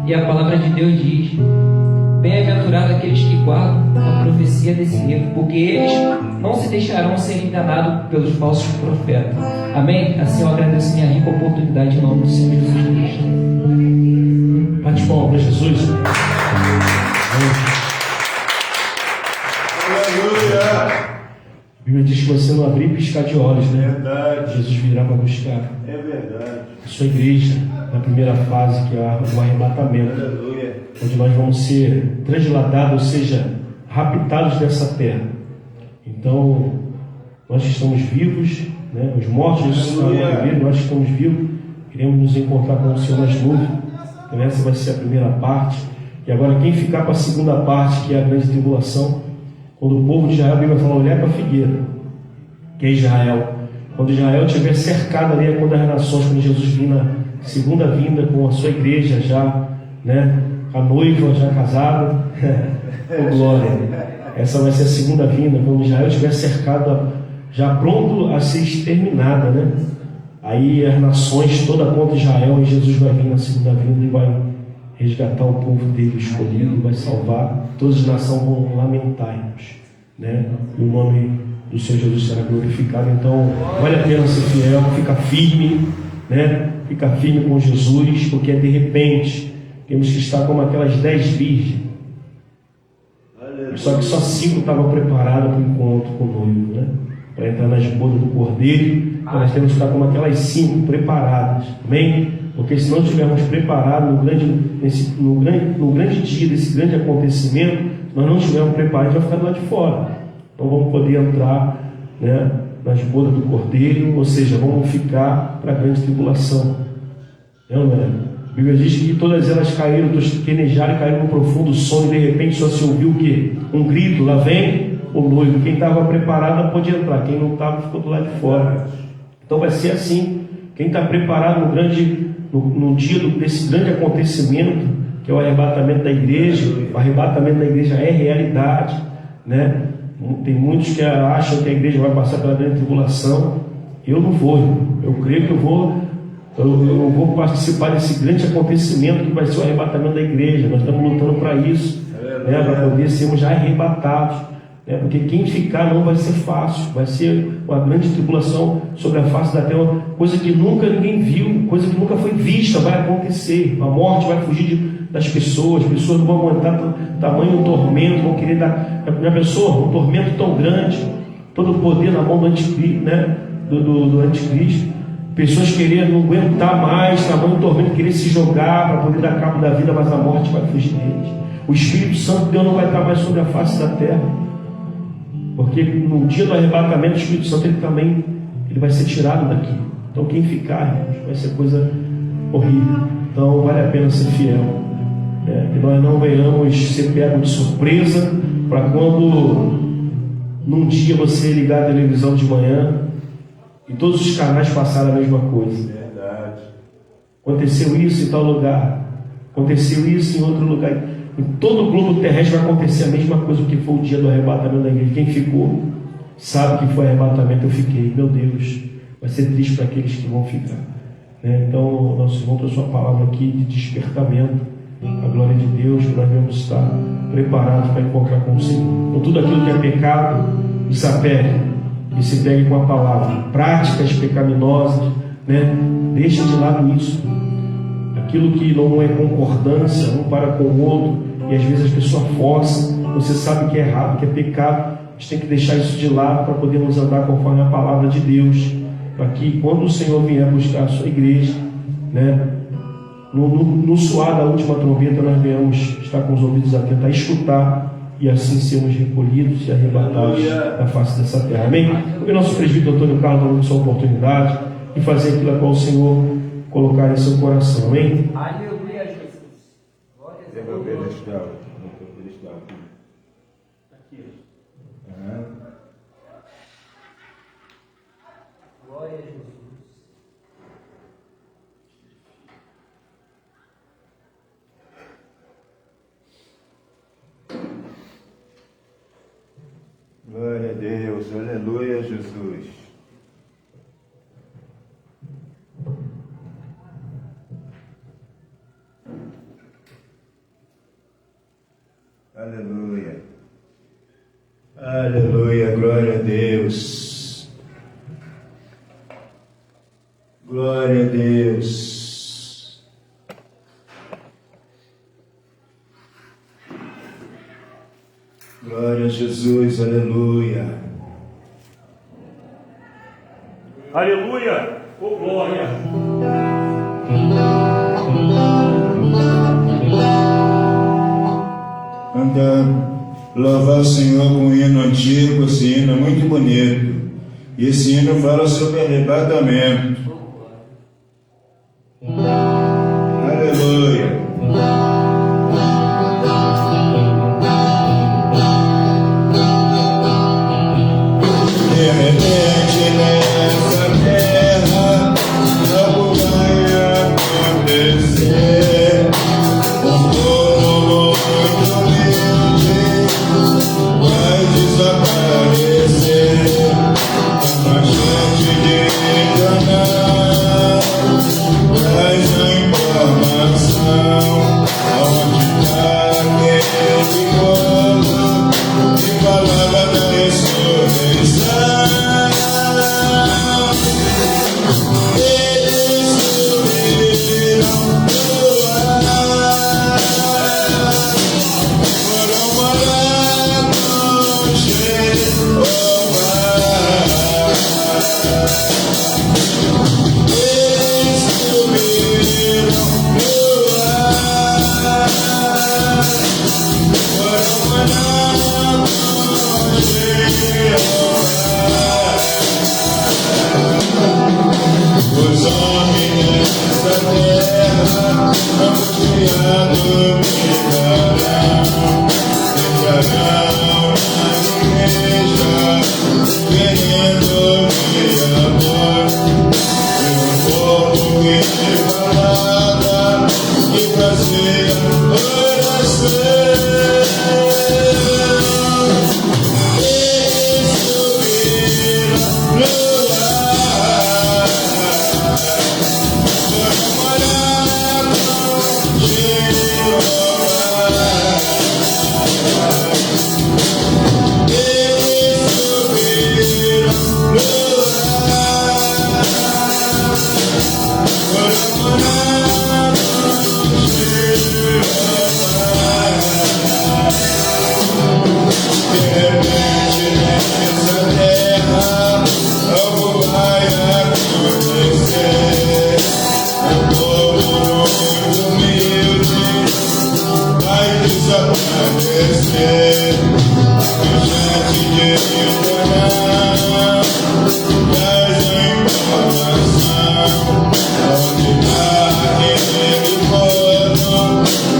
E a palavra de Deus diz: bem-aventurados aqueles que guardam a profecia desse livro, porque eles não se deixarão ser enganados pelos falsos profetas. Amém? Assim eu agradeço minha rica oportunidade em nome do Senhor Jesus Cristo. Bate palma para Jesus. Aleluia! A Bíblia diz que você não abrir e piscar de olhos, né? Verdade. Jesus virá para buscar É verdade. a sua igreja na primeira fase, que é o arrebatamento, Aleluia. onde nós vamos ser transladados, ou seja, raptados dessa terra. Então, nós que estamos vivos, né? Os mortos ressuscitaram primeiro, nós que estamos vivos, queremos nos encontrar com o Senhor nas nuvens. Então, essa vai ser a primeira parte. E agora, quem ficar para a segunda parte, que é a grande tribulação, quando o povo de Israel, a Bíblia fala, olhar para a figueira, que é Israel. Quando Israel estiver cercado ali, é quando as nações, quando Jesus vir na segunda vinda com a sua igreja já, né, a noiva já casada, oh, glória. Essa vai ser a segunda vinda, quando Israel estiver cercado, já pronto a ser exterminada, né? Aí as nações, toda contra Israel, e Jesus vai vir na segunda vinda e vai resgatar o povo dele escolhido, vai salvar. Todas as nações vão lamentar-nos, né? E o nome do Senhor Jesus será glorificado. Então, vale a pena ser fiel, fica firme, né? Fica firme com Jesus, porque de repente temos que estar como aquelas 10 virgens. Só que só 5 estavam preparadas para o encontro com o noivo, né? Para entrar nas bodas do Cordeiro. Então, nós temos que estar como aquelas 5 preparadas, amém? Porque se não estivermos preparados no grande dia desse grande acontecimento, nós não estivermos preparados, vai ficar do lado de fora. Então vamos poder entrar, né, nas bodas do Cordeiro, ou seja, vamos ficar para a grande tribulação. Não é? A Bíblia diz que todas elas caíram, tosquenejaram e caíram no profundo sono, e de repente só se ouviu o quê? Um grito, lá vem o noivo. Quem estava preparado pôde entrar, quem não estava ficou do lado de fora. Então vai ser assim. Quem está preparado no dia desse grande acontecimento, que é o arrebatamento da igreja, o arrebatamento da igreja é realidade, né? Tem muitos que acham que a igreja vai passar pela grande tribulação. Eu não vou, eu creio que eu vou participar desse grande acontecimento que vai ser o arrebatamento da igreja. Nós estamos lutando para isso, né? Para poder sermos já arrebatados, né? Porque quem ficar não vai ser fácil, vai ser uma grande tribulação sobre a face da terra, coisa que nunca ninguém viu, coisa que nunca foi vista, vai acontecer. A morte vai fugir das pessoas, as pessoas não vão aguentar tamanho tormento, vão querer dar a pessoa um tormento tão grande, todo o poder na mão do anticristo, né? do anticristo, pessoas querendo não aguentar mais tamanho tormento, querer se jogar para poder dar cabo da vida, mas a morte vai fugir deles. O Espírito Santo de Deus não vai estar mais sobre a face da terra, porque no dia do arrebatamento o Espírito Santo ele vai ser tirado daqui. Então quem ficar, irmãos, vai ser coisa horrível. Então vale a pena ser fiel, que nós não venhamos ser pegos de surpresa, para quando num dia você ligar a televisão de manhã e todos os canais passaram a mesma coisa. Verdade. Aconteceu isso em tal lugar, aconteceu isso em outro lugar. Em todo o globo terrestre vai acontecer a mesma coisa, que foi o dia do arrebatamento da igreja. Quem ficou sabe que foi arrebatamento. Eu fiquei, meu Deus, vai ser triste para aqueles que vão ficar, né? Então nosso irmão trouxe uma palavra aqui de despertamento, a glória de Deus, que nós devemos estar preparados para encontrar com o Senhor. Com tudo aquilo que é pecado, desapegue e se pegue com a palavra. Práticas pecaminosas, né? Deixa de lado isso. Aquilo que não é concordância um para com o outro, e às vezes as pessoas forçam, você sabe que é errado, que é pecado, a gente tem que deixar isso de lado para podermos andar conforme a palavra de Deus, para que quando o Senhor vier buscar a sua igreja, né, no soar da última trombeta, nós venhamos estar com os ouvidos atentos a escutar, e assim sermos recolhidos e arrebatados da face dessa terra. Amém? O nosso presbítero Antônio Carlos dá essa oportunidade de fazer aquilo a qual o Senhor colocar em seu coração. Amém? Aleluia, Jesus. Glória a Deus. Glória a Jesus. Glória a Deus, aleluia, Jesus. Aleluia. Aleluia, glória a Deus. Glória a Deus. Glória a Jesus, aleluia. Aleluia! Oh, glória! Cantando, louvar o Senhor com um hino antigo, esse hino é muito bonito. E esse hino fala sobre arrebatamento. Aleluia. De repente nessa terra algo vai acontecer. Um povo muito humilde vai desaparecer. Uma gente de enganar traz a informação. Aonde está aquele povo que falava da ressurreição? Eles subiram do ar, foram morar com Jeová. Eles subiram do ar, foram morar com Jeová. Os homens dessa terra, angustiados, entrarão na igreja, querendo ouvir a voz de um povo que te falava e fazia oração. Eles subiram no ar, foram morar com Jeová. Eles subiram no ar, foram morar com Jeová. De repente nessa terra algo vai acontecer. Um povo muito humilde vai desaparecer. Gente de enganar traz a informação. Onde está aquele povo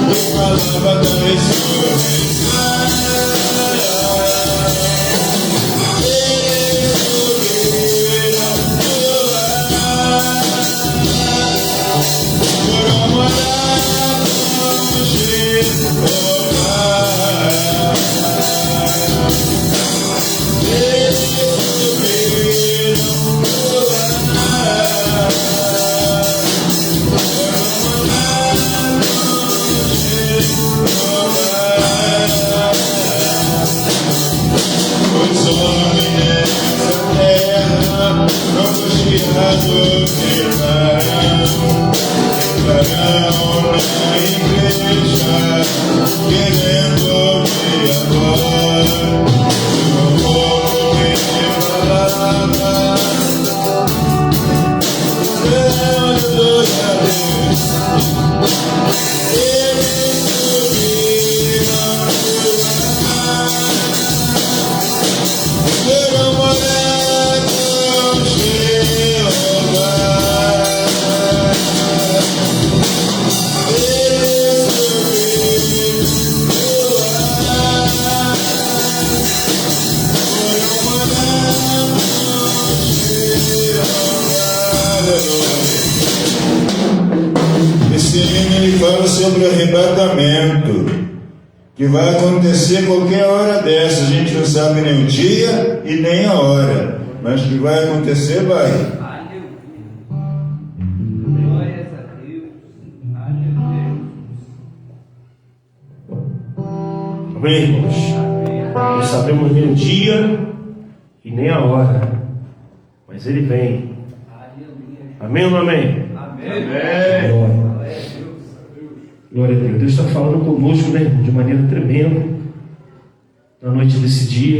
que falava da ressurreição? Eles subiram do ar, foram morar com Jeová. Eles subiram do ar, foram morar com Jeová. Os homens dessa terra, angustiados, entrarão na igreja, querendo ouvir a voz de um povo que te falava. Aleluia, Deus. Eles subiram do ar, foram morar com Jeová. Eles subiram do ar, foram morar com Jeová. Esse hino ele fala sobre arrebatamento, que vai acontecer qualquer hora dessa. A gente não sabe nem o dia e nem a hora, mas que vai acontecer, vai. Aleluia. Glórias a Deus. Aleluia. Amém, irmãos? Não sabemos nem o dia e nem a hora, mas Ele vem. Amém ou não amém? Amém. Glória a Deus. Deus está falando conosco, né, irmão, de maneira tremenda na noite desse dia.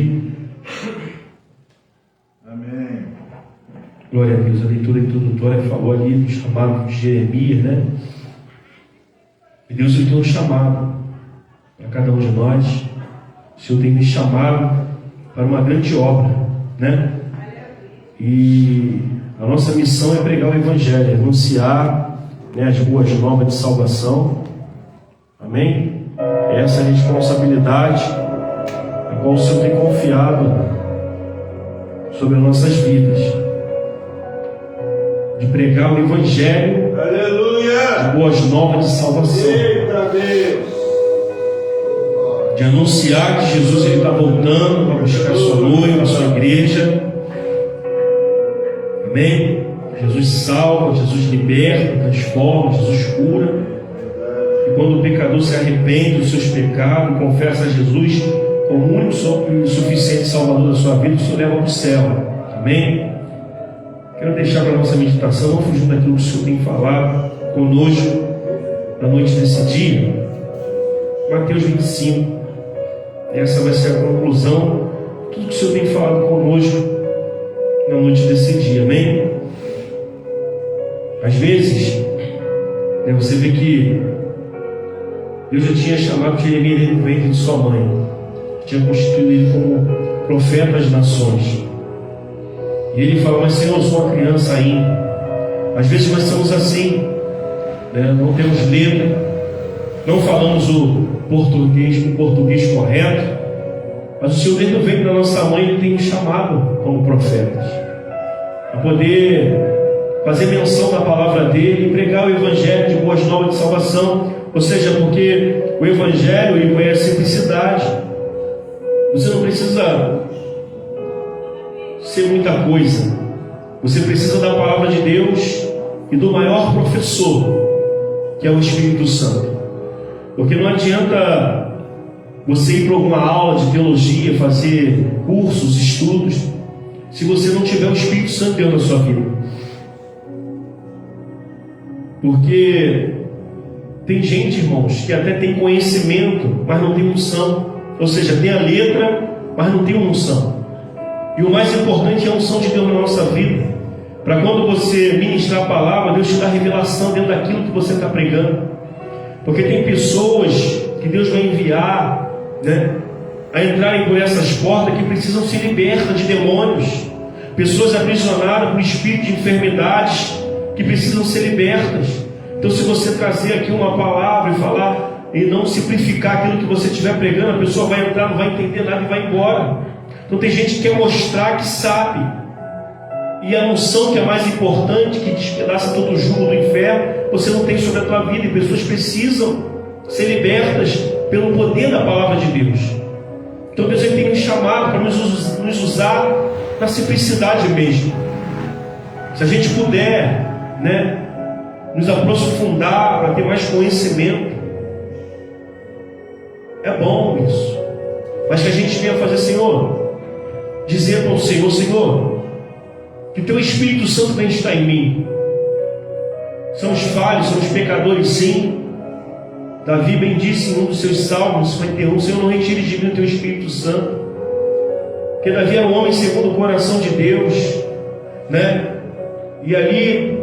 Amém. Glória a Deus. A leitura introdutória falou ali do chamado de Jeremias, né? E Deus tem um chamado para cada um de nós. O Senhor tem me chamado para uma grande obra, né? E a nossa missão é pregar o Evangelho, anunciar, né, as boas novas de salvação. Amém? Essa é a responsabilidade a qual o Senhor tem confiado sobre as nossas vidas, de pregar o Evangelho, Aleluia! as boas novas de salvação. Eita Deus! De anunciar que Jesus está voltando para buscar a sua noiva, a sua igreja. Amém? Jesus salva, Jesus liberta, transforma, Jesus cura. E quando o pecador se arrepende dos seus pecados, confessa a Jesus como o único e suficiente Salvador da sua vida, o Senhor leva para o céu. Amém? Quero deixar para a nossa meditação, não fugindo daquilo que o Senhor tem falado conosco na noite desse dia. Mateus 25. Essa vai ser a conclusão de tudo que o Senhor tem falado conosco na noite desse dia. Amém? Às vezes, né, você vê que Deus já tinha chamado Jeremias do ventre de sua mãe, tinha constituído ele como profeta das nações. E ele fala: mas Senhor, eu sou uma criança ainda. Às vezes nós somos assim, né? Não temos letra, não falamos o português correto, mas o Senhor, desde o ventre da nossa mãe, Ele tem nos chamado como profetas, a poder fazer menção da palavra dEle e pregar o Evangelho de boas novas de salvação. Ou seja, porque o Evangelho é a simplicidade. Você não precisa ser muita coisa. Você precisa da palavra de Deus e do maior professor, que é o Espírito Santo. Porque não adianta você ir para alguma aula de teologia, fazer cursos, estudos, se você não tiver o Espírito Santo dentro da sua vida. Porque tem gente, irmãos, que até tem conhecimento, mas não tem unção. Ou seja, tem a letra, mas não tem unção. E o mais importante é a unção de Deus na nossa vida. Para quando você ministrar a palavra, Deus te dá revelação dentro daquilo que você está pregando. Porque tem pessoas que Deus vai enviar, né, a entrarem por essas portas, que precisam ser libertas de demônios. Pessoas aprisionadas por espírito de enfermidades, que precisam ser libertas. Então, se você trazer aqui uma palavra e falar e não simplificar aquilo que você estiver pregando, a pessoa vai entrar, não vai entender nada e vai embora. Então tem gente que quer mostrar que sabe, e a unção que é mais importante, que despedaça todo o jugo do inferno, você não tem sobre a tua vida. E pessoas precisam ser libertas pelo poder da palavra de Deus. Então Deus tem nos chamado para nos usar na simplicidade mesmo. Se a gente puder, né, nos aprofundar para ter mais conhecimento, é bom isso. Mas que a gente venha fazer, Senhor, dizer para o Senhor: Senhor, que Teu Espírito Santo venha estar em mim. Somos falhos, somos pecadores, sim. Davi bem disse em um dos seus salmos 51: Senhor, não retire de mim o Teu Espírito Santo. Porque Davi era um homem segundo o coração de Deus, né? E ali,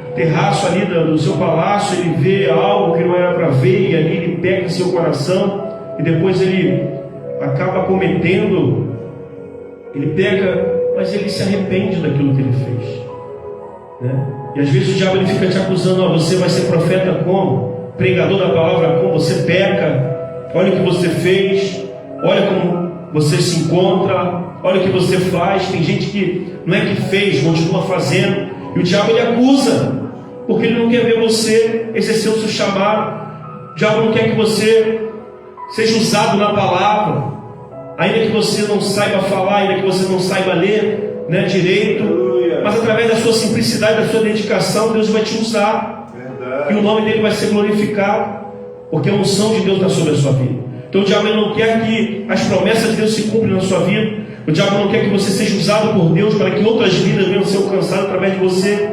no terraço ali do seu palácio, ele vê algo que não era para ver, e ali ele pega em seu coração, e depois ele acaba cometendo, ele peca, mas ele se arrepende daquilo que ele fez, né? E às vezes o diabo ele fica te acusando: você vai ser profeta como? Pregador da palavra como? Você peca, olha o que você fez, olha como você se encontra, olha o que você faz. Tem gente que não é que fez, continua fazendo, e o diabo ele acusa, porque ele não quer ver você exercer o seu chamado. O diabo não quer que você seja usado na palavra, ainda que você não saiba falar, ainda que você não saiba ler, né, direito, mas através da sua simplicidade, da sua dedicação, Deus vai te usar. Verdade. E o nome dele vai ser glorificado, porque a unção de Deus está sobre a sua vida. Então o diabo ele não quer que as promessas de Deus se cumpram na sua vida. O diabo não quer que você seja usado por Deus para que outras vidas venham a ser alcançadas através de você.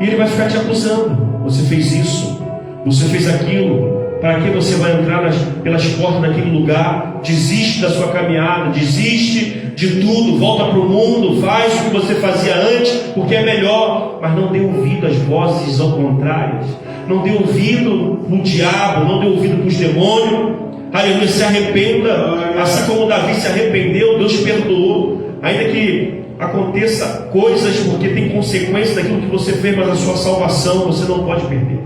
E ele vai ficar te acusando. Você fez isso, você fez aquilo. Para que você vai entrar pelas portas daquele lugar? Desiste da sua caminhada, desiste de tudo, volta para o mundo, faz o que você fazia antes, porque é melhor. Mas não dê ouvido às vozes ao contrárias, não dê ouvido para o diabo, não dê ouvido para os demônios. Aleluia, se arrependa, assim como Davi se arrependeu, Deus perdoou, ainda que aconteça coisas, porque tem consequência daquilo que você fez, mas a sua salvação você não pode perder.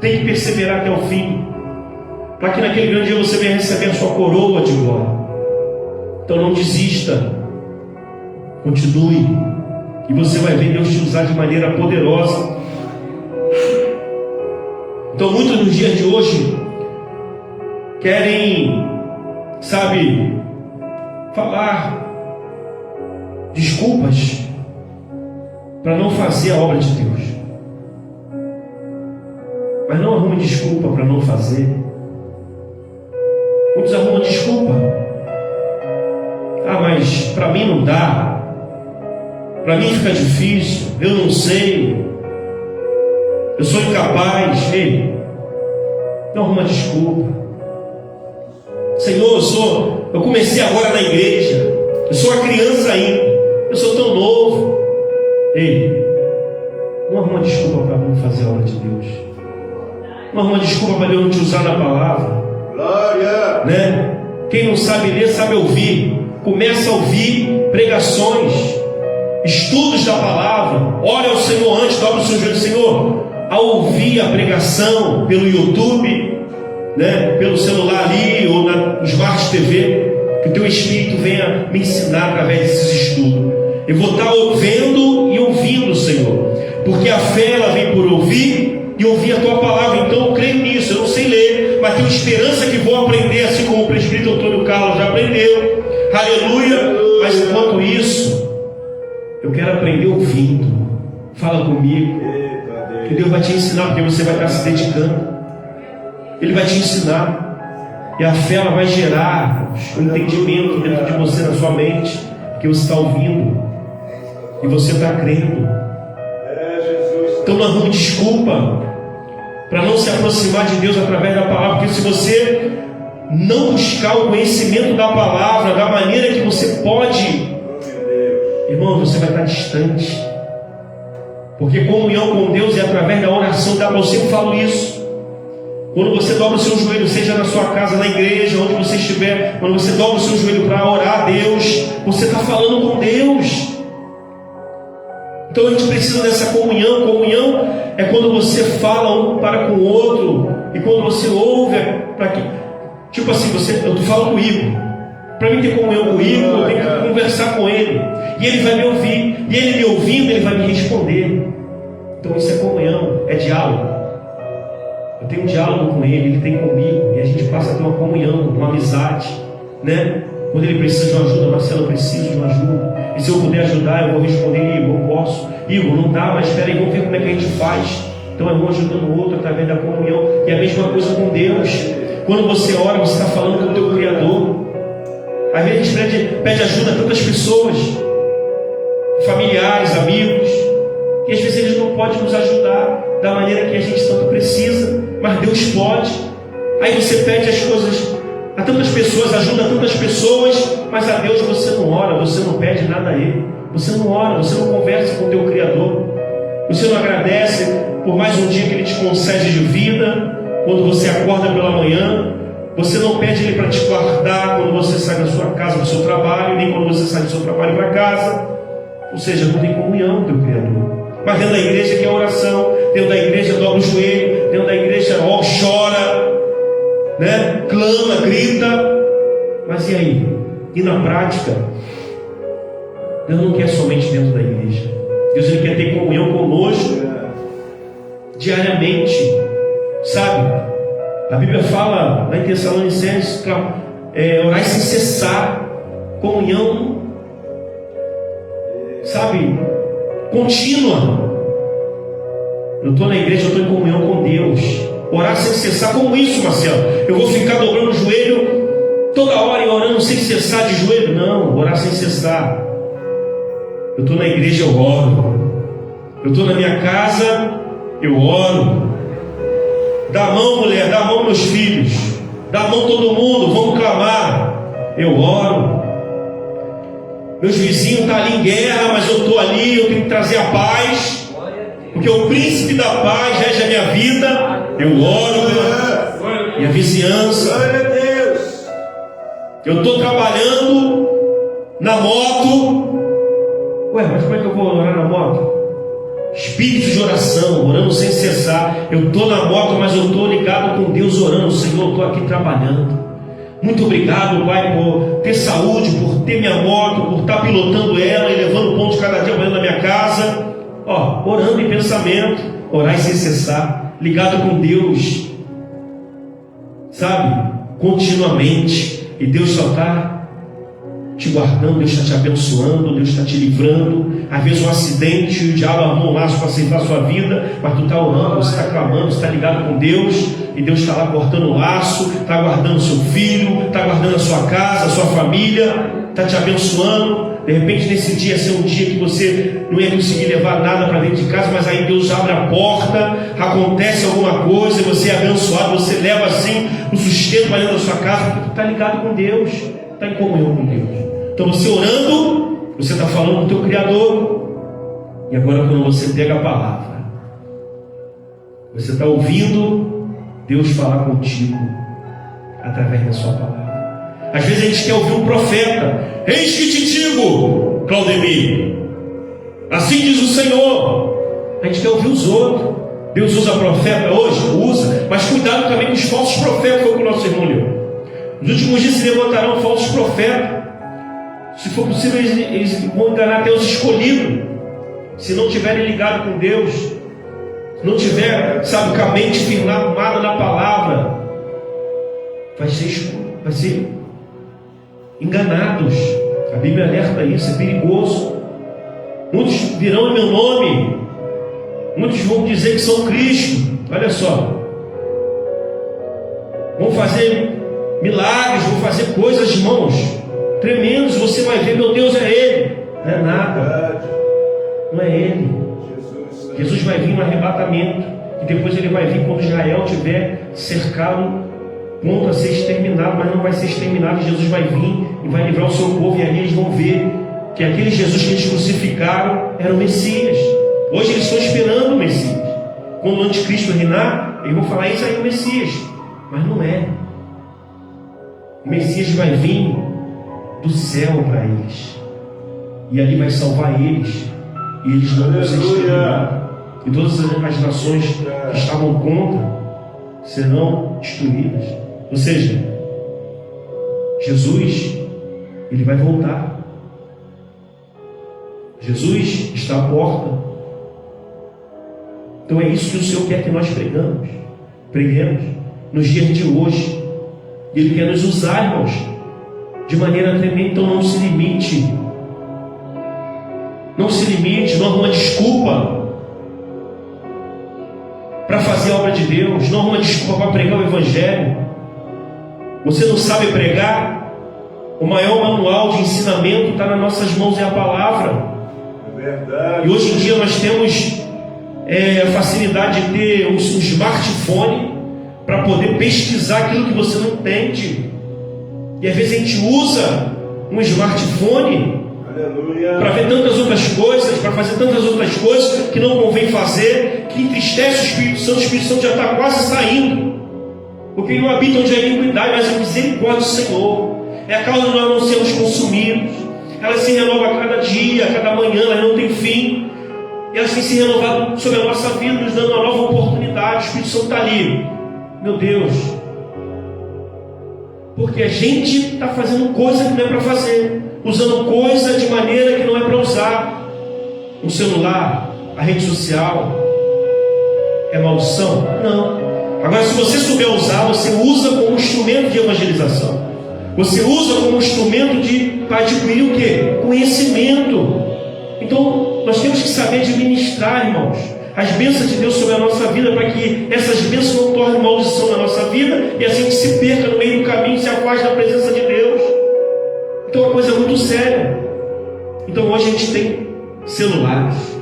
Tem que perseverar até o fim, para que naquele grande dia você venha receber a sua coroa de glória. Então não desista, continue, e você vai ver Deus te usar de maneira poderosa. Então muitos nos dias de hoje querem, falar desculpas para não fazer a obra de Deus. Mas não arrume desculpa para não fazer. Muitos arrumam desculpa. Mas para mim não dá. Para mim fica difícil. Eu não sei. Eu sou incapaz. Ei, não arruma desculpa. Senhor, eu comecei agora na igreja. Eu sou uma criança ainda. Eu sou tão novo. Ei, não arruma desculpa para não fazer a obra de Deus. Não arruma desculpa para Deus não te usar na palavra. Glória! Né? Quem não sabe ler, sabe ouvir. Começa a ouvir pregações, estudos da palavra. Ore ao Senhor antes, dobra o seu joelho. Senhor, ao ouvir a pregação pelo YouTube, né, pelo celular ali ou na Smart TV, que o teu Espírito venha me ensinar através desses estudos. Eu vou estar vendo e ouvindo, Senhor, porque a fé ela vem por ouvir e ouvir a tua palavra. Então eu creio nisso. Eu não sei ler, mas tenho esperança que vou aprender, assim como o presbítero Antônio Carlos já aprendeu. Aleluia. Mas enquanto isso, eu quero aprender ouvindo. Fala comigo, que Deus vai te ensinar, porque você vai estar se dedicando. Ele vai te ensinar, e a fé ela vai gerar um entendimento dentro de você, na sua mente, que você está ouvindo e você está crendo. Então não arrume desculpa para não se aproximar de Deus através da palavra, porque se você não buscar o conhecimento da palavra da maneira que você pode, irmão, você vai estar distante, porque comunhão com Deus é através da oração. Eu sempre falo isso. Quando você dobra o seu joelho, seja na sua casa, na igreja, onde você estiver, quando você dobra o seu joelho para orar a Deus, você está falando com Deus. Então a gente precisa dessa comunhão. Comunhão é quando você fala um para com o outro, e quando você ouve, para que, tipo assim, eu falo com o Igor. Para mim ter comunhão com o Igor, eu tenho que conversar com ele, e ele vai me ouvir, e ele me ouvindo, ele vai me responder. Então isso é comunhão, é diálogo. Eu tenho um diálogo com ele tem comigo, e a gente passa a ter uma comunhão, uma amizade, né? Quando ele precisa de uma ajuda, Marcelo, eu preciso de uma ajuda, e se eu puder ajudar, eu vou responder. Igor, eu posso. Igor, não dá, mas espera aí, vamos ver como é que a gente faz. Então é um ajudando o outro através da comunhão. E a mesma coisa com Deus. Quando você ora, você está falando com o teu Criador. Às vezes a gente pede ajuda a tantas pessoas, familiares, amigos, e às vezes eles não podem nos ajudar da maneira que a gente tanto precisa, mas Deus pode. Aí você pede as coisas a tantas pessoas, ajuda a tantas pessoas, mas a Deus você não ora, você não pede nada a Ele, você não ora, você não conversa com o teu Criador, você não agradece por mais um dia que Ele te concede de vida. Quando você acorda pela manhã, você não pede Ele para te guardar quando você sai da sua casa para o seu trabalho, nem quando você sai do seu trabalho para casa. Ou seja, não tem comunhão com o teu Criador. Mas dentro da igreja que é oração, dentro da igreja dobra o joelho, dentro da igreja chora, né? Clama, grita. Mas e aí? E na prática? Deus não quer somente dentro da igreja. Deus ele quer ter comunhão conosco diariamente, sabe? A Bíblia fala lá em Tessalonicenses, orar sem cessar, comunhão, sabe, contínua. Eu estou na igreja, eu estou em comunhão com Deus. Orar sem cessar, como isso, Marcelo? Eu vou ficar dobrando o joelho toda hora e orando sem cessar de joelho. Não, orar sem cessar. Eu estou na igreja, eu oro. Eu estou na minha casa, eu oro. Dá a mão, mulher, dá a mão, meus filhos. Dá a mão todo mundo, vamos clamar. Eu oro. Meus vizinhos estão ali em guerra, mas eu estou ali, eu tenho que trazer a paz. Porque o príncipe da paz rege a minha vida. Eu oro pela minha vizinhança. Eu estou trabalhando na moto. Ué, mas como é que eu vou orar na moto? Espírito de oração, orando sem cessar. Eu estou na moto, mas eu estou ligado com Deus orando. Senhor, eu estou aqui trabalhando. Muito obrigado, Pai, por ter saúde, por ter minha moto, por estar pilotando ela e levando pontos cada dia amanhã na minha casa. Ó, orando em pensamento, orar sem cessar, ligado com Deus, sabe? Continuamente. E Deus só está te guardando, Deus está te abençoando, Deus está te livrando. Às vezes um acidente, o diabo armou um laço para ceifar a sua vida, mas tu está orando, você está clamando, você está ligado com Deus, e Deus está lá cortando o laço, está guardando o seu filho, está guardando a sua casa, a sua família, está te abençoando. De repente nesse dia ia ser um dia que você não ia conseguir levar nada para dentro de casa, mas aí Deus abre a porta, acontece alguma coisa, você é abençoado, você leva assim o sustento para dentro da sua casa, porque tu está ligado com Deus, está em comunhão com Deus. Então você orando, você está falando com o teu Criador. E agora quando você pega a palavra, você está ouvindo Deus falar contigo através da sua palavra. Às vezes a gente quer ouvir um profeta. Eis que te digo, Claudemir, assim diz o Senhor. A gente quer ouvir os outros. Deus usa profeta hoje? Usa. Mas cuidado também com os falsos profetas, foi o que o nosso irmão leu. Nos últimos dias se levantarão falsos profetas. Se for possível, eles vão enganar até os escolhidos. Se não tiverem ligado com Deus, se não tiver, sabe, com a mente firmada na palavra, vai ser enganados. A Bíblia alerta isso, é perigoso. Muitos virão em meu nome, muitos vão dizer que são Cristo. Olha só, vão fazer milagres, vão fazer coisas, irmãos, tremendos. Você vai ver, meu Deus, é Ele. Não é nada, não é Ele. Jesus vai vir no arrebatamento, e depois Ele vai vir quando Israel tiver cercado, ponto a ser exterminado, mas não vai ser exterminado. Jesus vai vir e vai livrar o seu povo, e aí eles vão ver que aquele Jesus que eles crucificaram era o Messias. Hoje eles estão esperando o Messias. Quando o anticristo reinar, eles vão falar: isso aí é o Messias. Mas não é. O Messias vai vir do céu para eles, e ali vai salvar eles, e eles não vão ser exterminados, e todas as nações que estavam contra serão destruídas. Ou seja, Jesus, Ele vai voltar. Jesus está à porta. Então é isso que o Senhor quer que nós preguemos nos dias de hoje. Ele quer nos usar, irmãos, de maneira tremenda. Então não se limite, não arruma desculpa para fazer a obra de Deus, não arruma desculpa para pregar o Evangelho. Você não sabe pregar? O maior manual de ensinamento está nas nossas mãos, é a palavra. É verdade. E hoje em dia nós temos a facilidade de ter um smartphone para poder pesquisar aquilo que você não entende. E às vezes a gente usa um smartphone para ver tantas outras coisas, para fazer tantas outras coisas que não convém fazer, que entristece o Espírito Santo. O Espírito Santo já está quase saindo, porque ele não habita onde há iniquidade, mas a misericórdia do Senhor é a causa de nós não sermos consumidos. Ela se renova a cada dia, a cada manhã, ela não tem fim. E ela tem se renovado sobre a nossa vida, nos dando uma nova oportunidade. O Espírito Santo está ali. Meu Deus, porque a gente está fazendo coisa que não é para fazer, usando coisa de maneira que não é para usar. O celular, a rede social, é maldição? Não. Agora, se você souber usar, você usa como instrumento de evangelização. Você usa como instrumento para adquirir o quê? Conhecimento. Então, nós temos que saber administrar, irmãos, as bênçãos de Deus sobre a nossa vida, para que essas bênçãos não tornem maldição na nossa vida, e assim a gente se perca no meio do caminho, gente se afasta da presença de Deus. Então é uma coisa muito séria. Então hoje a gente tem celulares,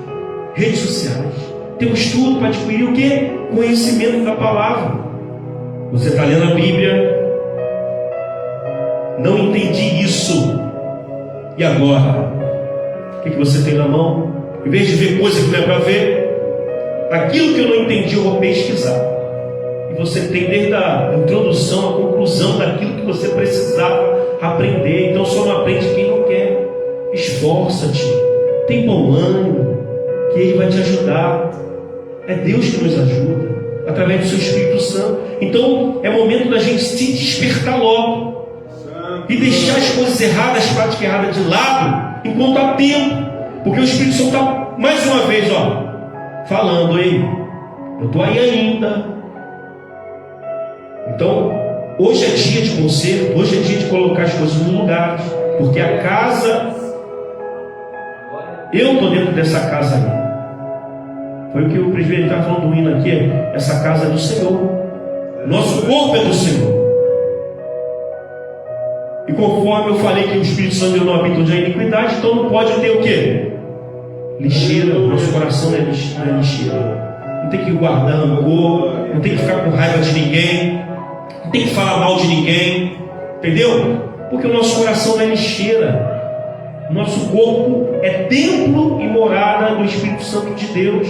redes sociais, temos tudo para adquirir o quê? Conhecimento da palavra. Você está lendo a Bíblia, não entendi isso, e agora? O que você tem na mão? Em vez de ver coisa que não é para ver, aquilo que eu não entendi eu vou pesquisar. E você tem desde a introdução à conclusão daquilo que você precisava aprender. Então só não aprende quem não quer. Esforça-te, tem bom ânimo, que Ele vai te ajudar. É Deus que nos ajuda através do seu Espírito Santo. Então é momento da gente se despertar logo e deixar as coisas erradas, as práticas erradas de lado enquanto há tempo, porque o Espírito Santo está mais uma vez falando: ei, eu estou aí ainda. Então hoje é dia de conserto, hoje é dia de colocar as coisas no lugar, porque a casa, eu estou dentro dessa casa aí. Foi o que o presbítero estava falando do hino aqui. Essa casa é do Senhor, nosso corpo é do Senhor. E conforme eu falei que o Espírito Santo não habita onde há iniquidade, então não pode ter o quê? Lixeira. Nosso coração não é lixeira. Não tem que guardar rancor, não tem que ficar com raiva de ninguém, não tem que falar mal de ninguém, entendeu? Porque o nosso coração não é lixeira. Nosso corpo é templo e morada do Espírito Santo de Deus.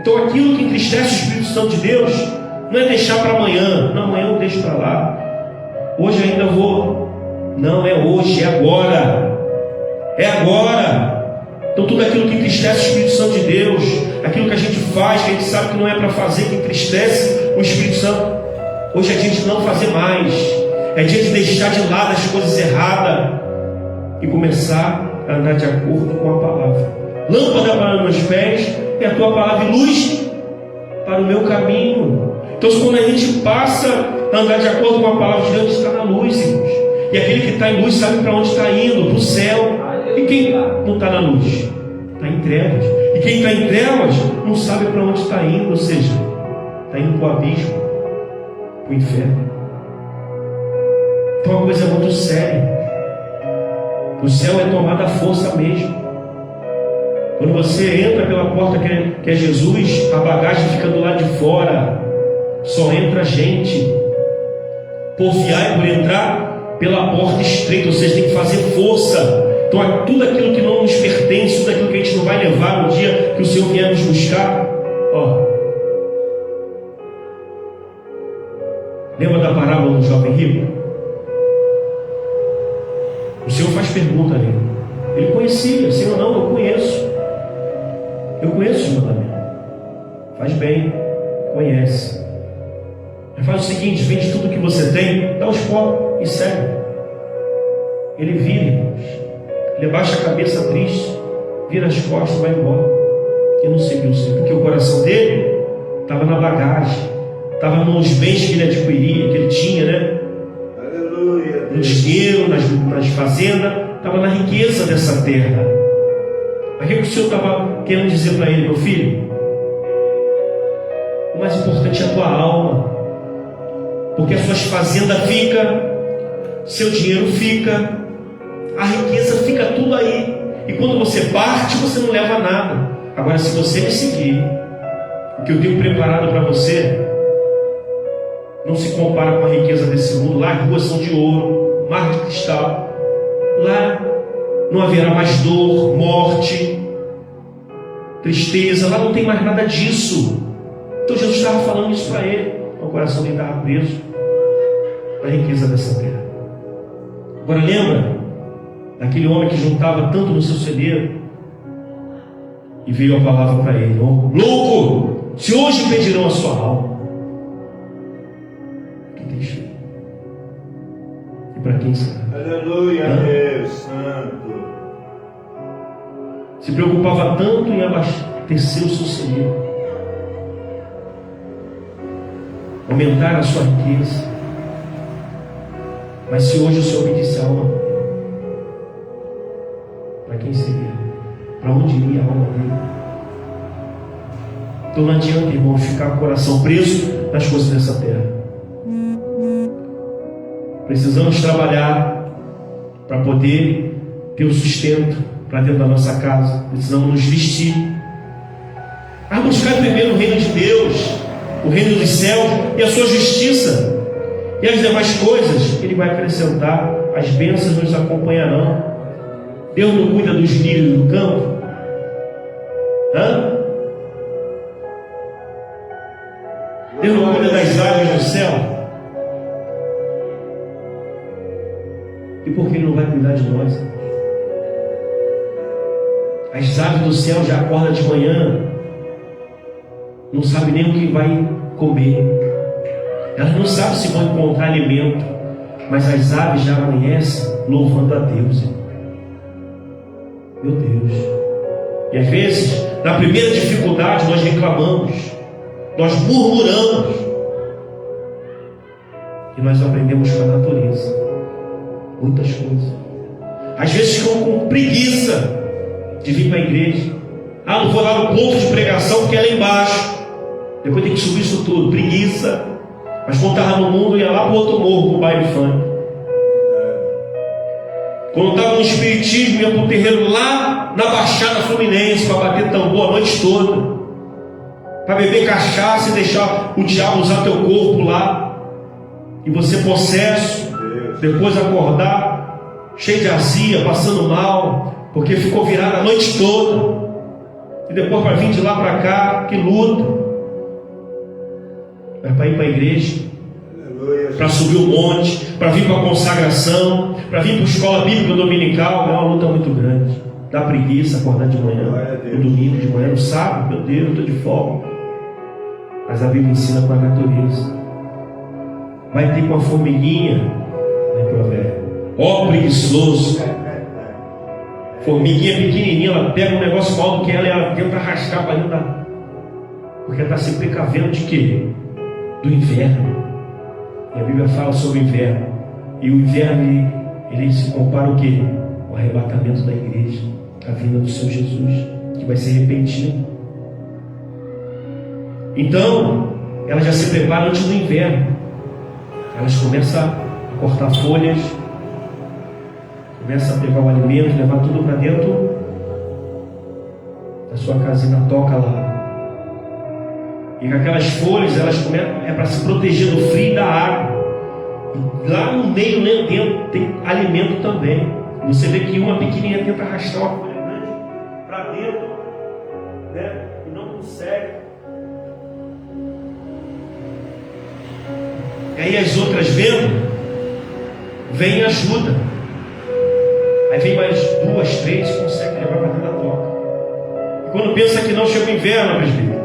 Então aquilo que entristece o Espírito Santo de Deus não é deixar para amanhã. Não, amanhã eu deixo para lá. Hoje ainda vou. Não, é hoje, é agora. É agora. Então tudo aquilo que entristece o Espírito Santo de Deus, aquilo que a gente faz, que a gente sabe que não é para fazer, que entristece o Espírito Santo, hoje é dia de não fazer mais. É dia de deixar de lado as coisas erradas e começar a andar de acordo com a palavra. Lâmpada para os meus pés é a tua palavra e luz para o meu caminho. Então quando a gente passa a andar de acordo com a palavra de Deus, está na luz, irmãos. E aquele que está em luz sabe para onde está indo, para o céu. E quem não está na luz? Está em trevas. E quem está em trevas não sabe para onde está indo, ou seja, está indo para o abismo, para o inferno. Então é uma coisa muito séria. O céu é tomada à força mesmo. Quando você entra pela porta que é Jesus, a bagagem fica do lado de fora. Só entra gente. Porfiar é por entrar pela porta estreita. Ou seja, tem que fazer força. Então tudo aquilo que não nos pertence, tudo aquilo que a gente não vai levar no dia que o Senhor vier nos buscar. Lembra da parábola do jovem rico? O Senhor faz pergunta a ele. Ele conhecia, Senhor, não, eu conheço. Eu conheço os mandamentos. Faz bem, conhece. Mas faz o seguinte: vende tudo que você tem, dá aos pobres e segue. Ele vira, irmãos. Ele baixa a cabeça triste, vira as costas e vai embora. E não seguiu o Senhor, porque o coração dele estava na bagagem, estava nos bens que ele adquiria, que ele tinha, né? No dinheiro, nas fazendas, estava na riqueza dessa terra. Mas o que o Senhor estava querendo dizer para ele? Meu filho, o mais importante é a tua alma, porque as suas fazendas ficam, seu dinheiro fica, a riqueza fica tudo aí, e quando você parte, você não leva nada. Agora, se você me seguir, o que eu tenho preparado para você não se compara com a riqueza desse mundo. Lá as ruas são de ouro, mar de cristal. Lá não haverá mais dor, morte, tristeza. Lá não tem mais nada disso. Então Jesus estava falando isso para ele. O coração dele estava preso na riqueza dessa terra. Agora lembra daquele homem que juntava tanto no seu celeiro e veio a palavra para ele: louco, se hoje pedirão a sua alma, e para quem será? Aleluia, Deus Santo. Se preocupava tanto em abastecer o seu celeiro, aumentar a sua riqueza. Mas se hoje o Senhor pedisse a alma, para quem seria? Para onde iria a alma dele? Então não adianta, irmão, ficar com o coração preso nas coisas dessa terra. Precisamos trabalhar para poder ter o sustento para dentro da nossa casa. Precisamos nos vestir. A buscar primeiro o reino de Deus, o reino dos céus e a sua justiça. E as demais coisas Ele vai acrescentar. As bênçãos nos acompanharão. Deus não cuida dos lírios do campo? Deus não cuida das aves do céu? E por que Ele não vai cuidar de nós? As aves do céu já acordam de manhã, não sabem nem o que vai comer. Elas não sabem se vão encontrar alimento, mas as aves já amanhecem louvando a Deus. Meu Deus. E às vezes, na primeira dificuldade, nós reclamamos, nós murmuramos, e nós aprendemos com a natureza muitas coisas. Às vezes ficam com preguiça de vir para a igreja. Não vou lá no ponto de pregação porque é lá embaixo, depois tem que subir isso tudo, preguiça. Mas quando estava no mundo, ia lá para o outro morro, para o baile funk. Quando estava no espiritismo, ia para o terreiro lá na Baixada Fluminense, para bater tambor a noite toda, para beber cachaça e deixar o diabo usar teu corpo lá, e você possesso, depois acordar cheio de azia, passando mal, porque ficou virado a noite toda, e depois para vir de lá para cá, que luta. É para ir para a igreja, para subir o monte, para vir para a consagração, para vir para a escola bíblica dominical. É uma luta muito grande. Dá preguiça acordar de manhã, no domingo de manhã, no sábado, meu Deus, eu estou de folga. Mas a Bíblia ensina com a natureza. Vai ter com a formiguinha, né, provérbio? Ó preguiçoso. Formiguinha pequenininha, ela pega um negócio maior do que ela e ela tenta arrastar para dentro da... Porque ela está se precavendo de quê? Do inverno. E a Bíblia fala sobre o inverno. E o inverno, ele se compara o quê? O arrebatamento da igreja, a vinda do Senhor Jesus, que vai ser repentino. Então, elas já se preparam antes do inverno. Elas começam a cortar folhas, começam a pegar o alimento, levar tudo para dentro da sua casinha, toca lá. E com aquelas folhas, elas começam, é para se proteger do frio e da água. E lá no meio, lá dentro, tem alimento também. Você vê que uma pequenininha tenta arrastar uma folha grande para dentro, né? E não consegue. E aí as outras vendo, vem ajuda. Aí vem mais 2, 3, consegue levar para dentro da toca. E quando pensa que não, chega o inverno, presbítero.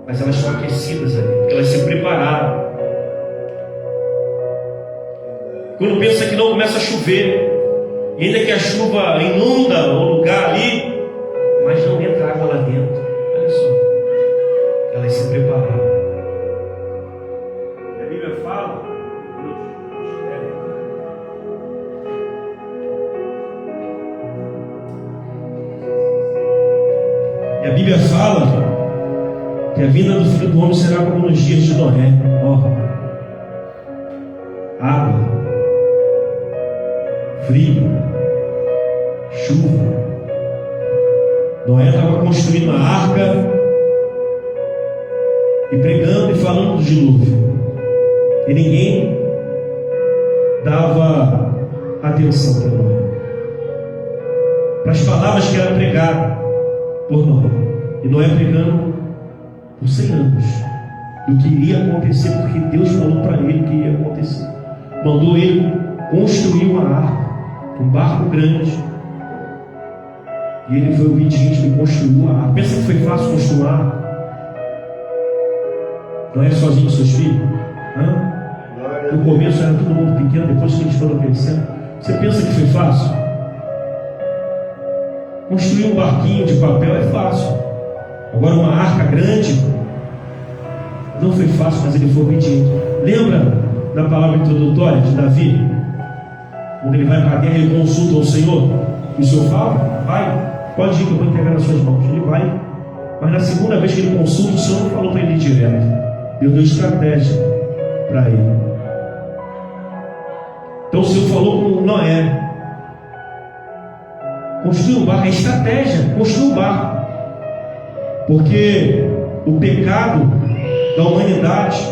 Mas elas estão aquecidas ali, porque elas se prepararam. Quando pensa que não, começa a chover, e ainda que a chuva inunda o lugar ali, mas não entra água lá dentro. Olha só, elas se prepararam. E a Bíblia fala, que a vinda do Filho do Homem será como nos dias de Noé. Água, frio, chuva. Noé estava construindo a arca e pregando e falando do dilúvio, e ninguém dava atenção para Noé, para as palavras que eram pregadas por Noé. E Noé pregando por 100 anos do que iria acontecer, porque Deus falou para ele que ia acontecer. Mandou ele construir uma arca, um barco grande, e ele foi obediente e construiu a arca. Pensa que foi fácil construir uma arca? Não é sozinho com seus filhos? No começo era todo mundo pequeno, depois que eles foram crescendo. Você pensa que foi fácil? Construir um barquinho de papel é fácil. Agora uma arca grande não foi fácil, mas ele foi obediente. Lembra da palavra introdutória de Davi? Quando ele vai para a guerra, ele consulta o Senhor. E o Senhor fala, vai, pode ir que eu vou entregar nas suas mãos. Ele vai. Mas na segunda vez que ele consulta, o Senhor não falou para ele ir direto. Deus deu estratégia para ele. Então o Senhor falou com Noé: construa um barco. É estratégia, construa um barco. Porque o pecado da humanidade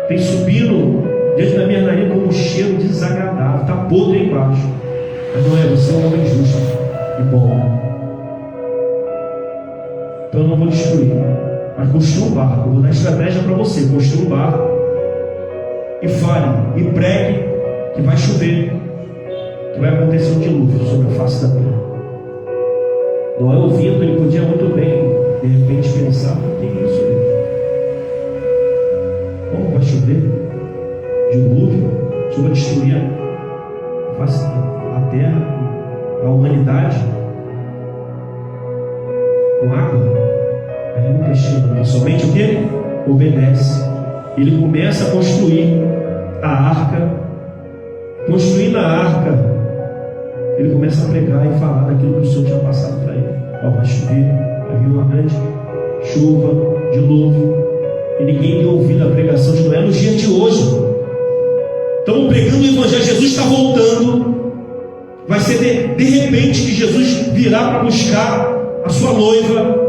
tem subido diante da minha nariz como um cheiro desagradável, está podre aí embaixo. Mas não é, você é um homem justo e bom. Então eu não vou destruir, mas construa um barco. Eu vou dar estratégia para você: construa um barco e fale e pregue que vai chover, que vai acontecer um dilúvio sobre a face da terra. Noé, ouvindo, ele podia muito bem de repente pensar: o que é isso, Deus? Como vai chover? Dilúvio sobre destruir a terra, a humanidade com água? Aí ele não questiona, somente o que? Obedece. Ele começa a construir a arca. Construindo a arca, ele começa a pregar e falar daquilo que o Senhor tinha passado para ele. Vai chover, vai vir uma grande chuva, dilúvio, e ninguém deu ouvido à pregação de Noé nos dias de hoje. Estamos pregando o Evangelho, Jesus está voltando. Vai ser de repente que Jesus virá para buscar a sua noiva